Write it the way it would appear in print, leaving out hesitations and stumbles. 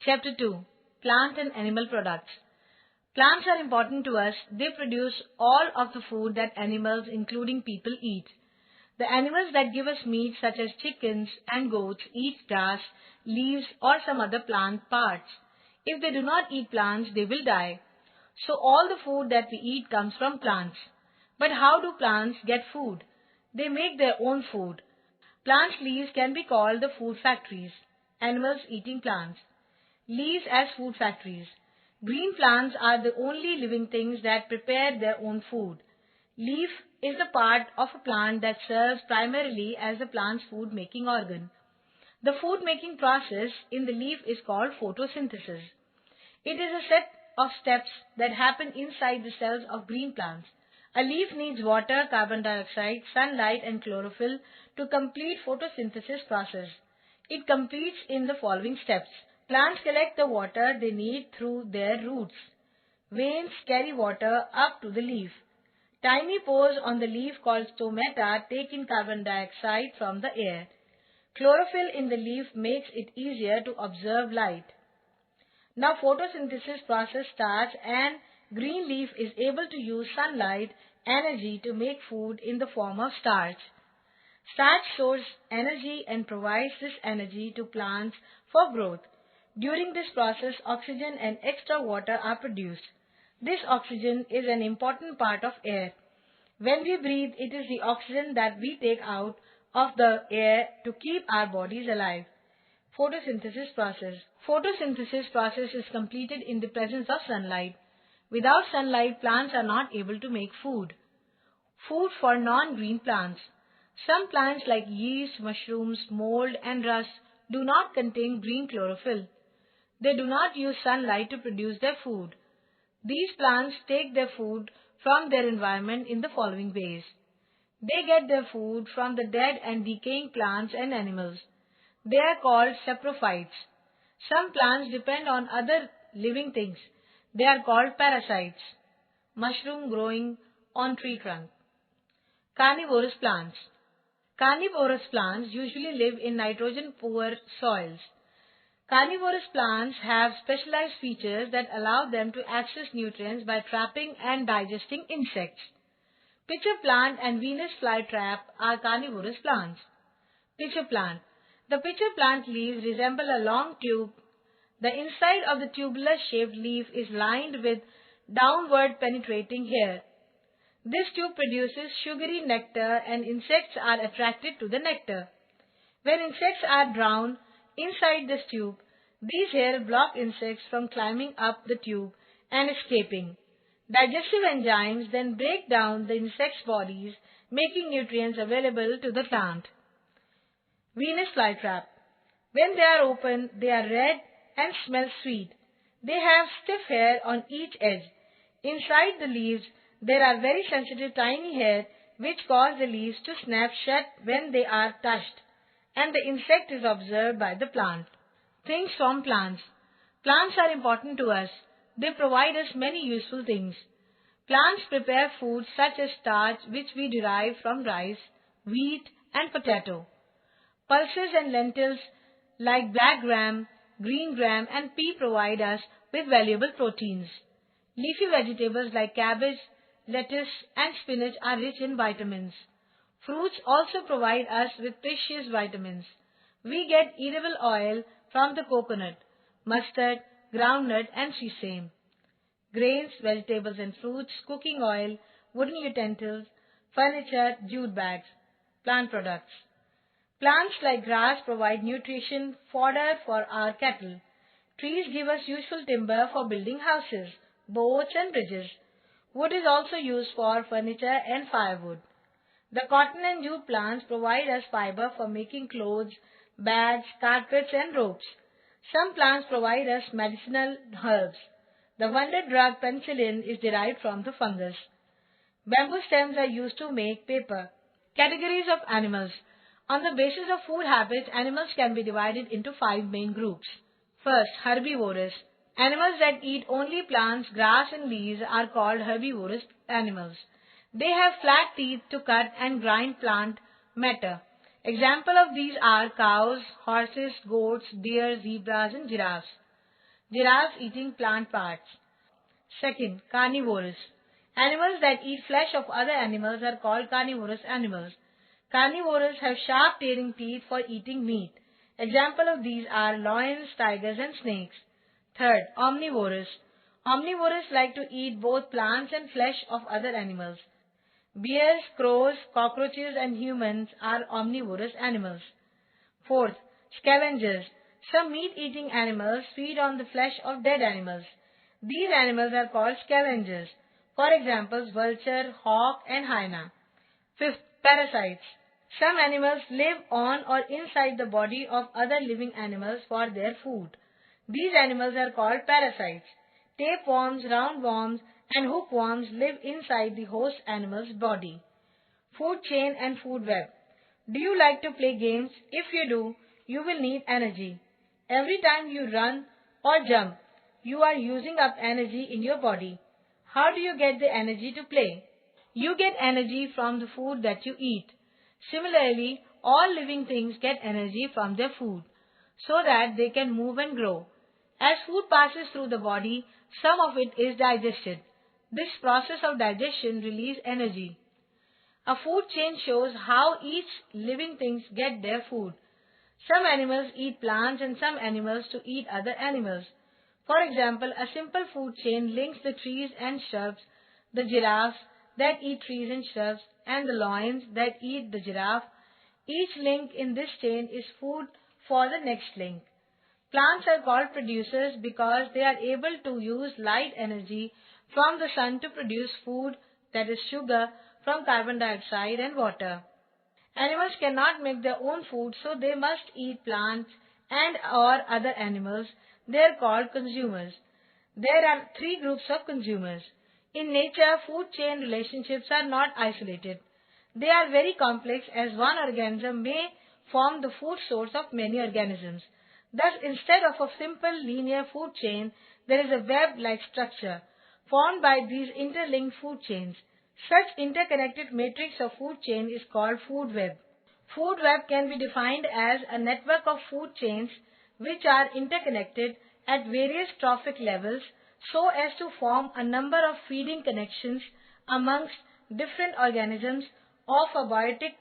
Chapter 2. Plant and Animal Products. Plants are important to us. They produce all of the food that animals, including people, eat. The animals that give us meat, such as chickens and goats, eat grass, leaves, or some other plant parts. If they do not eat plants, they will die. So all the food that we eat comes from plants. But how do plants get food? They make their own food. Plants' leaves can be called the food factories. Animals eating plants. Leaves as food factories. Green plants are the only living things that prepare their own food. Leaf is the part of a plant that serves primarily as the plant's food-making organ. The food-making process in the leaf is called photosynthesis. It is a set of steps that happen inside the cells of green plants. A leaf needs water, carbon dioxide, sunlight, and chlorophyll to complete photosynthesis process. It completes in the following steps. Plants collect the water they need through their roots. Veins carry water up to the leaf. Tiny pores on the leaf called stomata take in carbon dioxide from the air. Chlorophyll in the leaf makes it easier to observe light. Now photosynthesis process starts and green leaf is able to use sunlight energy to make food in the form of starch. Starch stores energy and provides this energy to plants for growth. During this process, oxygen and extra water are produced. This oxygen is an important part of air. When we breathe, it is the oxygen that we take out of the air to keep our bodies alive. Photosynthesis process. Photosynthesis process is completed in the presence of sunlight. Without sunlight, plants are not able to make food. Food for non-green plants. Some plants like yeast, mushrooms, mold, and rust do not contain green chlorophyll. They do not use sunlight to produce their food. These plants take their food from their environment in the following ways. They get their food from the dead and decaying plants and animals. They are called saprophytes. Some plants depend on other living things. They are called parasites. Mushroom growing on tree trunk. Carnivorous plants. Carnivorous plants usually live in nitrogen-poor soils. Carnivorous plants have specialized features that allow them to access nutrients by trapping and digesting insects. Pitcher plant and Venus flytrap are carnivorous plants. Pitcher plant. The pitcher plant leaves resemble a long tube. The inside of the tubular-shaped leaf is lined with downward penetrating hair. This tube produces sugary nectar and insects are attracted to the nectar. When insects are drowned inside this tube, these hairs block insects from climbing up the tube and escaping. Digestive enzymes then break down the insects' bodies, making nutrients available to the plant. Venus flytrap. When they are open, they are red and smell sweet. They have stiff hair on each edge. Inside the leaves, there are very sensitive tiny hairs which cause the leaves to snap shut when they are touched, and the insect is observed by the plant. Things from plants. Plants are important to us. They provide us many useful things. Plants prepare food such as starch, which we derive from rice, wheat, and potato. Pulses and lentils like black gram, green gram, and pea provide us with valuable proteins. Leafy vegetables like cabbage, lettuce, and spinach are rich in vitamins. Fruits also provide us with precious vitamins. We get edible oil from the coconut, mustard, groundnut, and sesame. Grains, vegetables and fruits, cooking oil, wooden utensils, furniture, jute bags. Plant products. Plants like grass provide nutrition, fodder for our cattle. Trees give us useful timber for building houses, boats, and bridges. Wood is also used for furniture and firewood. The cotton and jute plants provide us fiber for making clothes, bags, carpets, and ropes. Some plants provide us medicinal herbs. The wonder drug penicillin is derived from the fungus. Bamboo stems are used to make paper. Categories of animals. On the basis of food habits, animals can be divided into 5 main groups. First, herbivorous. Animals that eat only plants, grass, and leaves are called herbivorous animals. They have flat teeth to cut and grind plant matter. Examples of these are cows, horses, goats, deer, zebras, and giraffes. Giraffes eating plant parts. Second, carnivorous. Animals that eat flesh of other animals are called carnivorous animals. Carnivores have sharp tearing teeth for eating meat. Examples of these are lions, tigers, and snakes. Third, omnivorous. Omnivores like to eat both plants and flesh of other animals. Bears, crows, cockroaches, and humans are omnivorous animals. Fourth, scavengers. Some meat-eating animals feed on the flesh of dead animals. These animals are called scavengers. For examples, vulture, hawk, and hyena. Fifth, parasites. Some animals live on or inside the body of other living animals for their food. These animals are called parasites. Tapeworms, roundworms, and hookworms live inside the host animal's body. Food chain and food web. Do you like to play games? If you do, you will need energy. Every time you run or jump, you are using up energy in your body. How do you get the energy to play? You get energy from the food that you eat. Similarly, all living things get energy from their food so that they can move and grow. As food passes through the body, some of it is digested. This process of digestion releases energy. A food chain shows how each living thing gets their food. Some animals eat plants and some animals to eat other animals. For example, a simple food chain links the trees and shrubs, the giraffes that eat trees and shrubs, and the lions that eat the giraffe. Each link in this chain is food for the next link. Plants are called producers because they are able to use light energy from the sun to produce food, that is sugar, from carbon dioxide and water. Animals cannot make their own food, so they must eat plants and or other animals. They are called consumers. There are three groups of consumers. In nature, food chain relationships are not isolated. They are very complex as one organism may form the food source of many organisms. Thus, instead of a simple linear food chain, there is a web-like structure formed by these interlinked food chains. Such interconnected matrix of food chain is called food web. Food web can be defined as a network of food chains which are interconnected at various trophic levels so as to form a number of feeding connections amongst different organisms of a biotic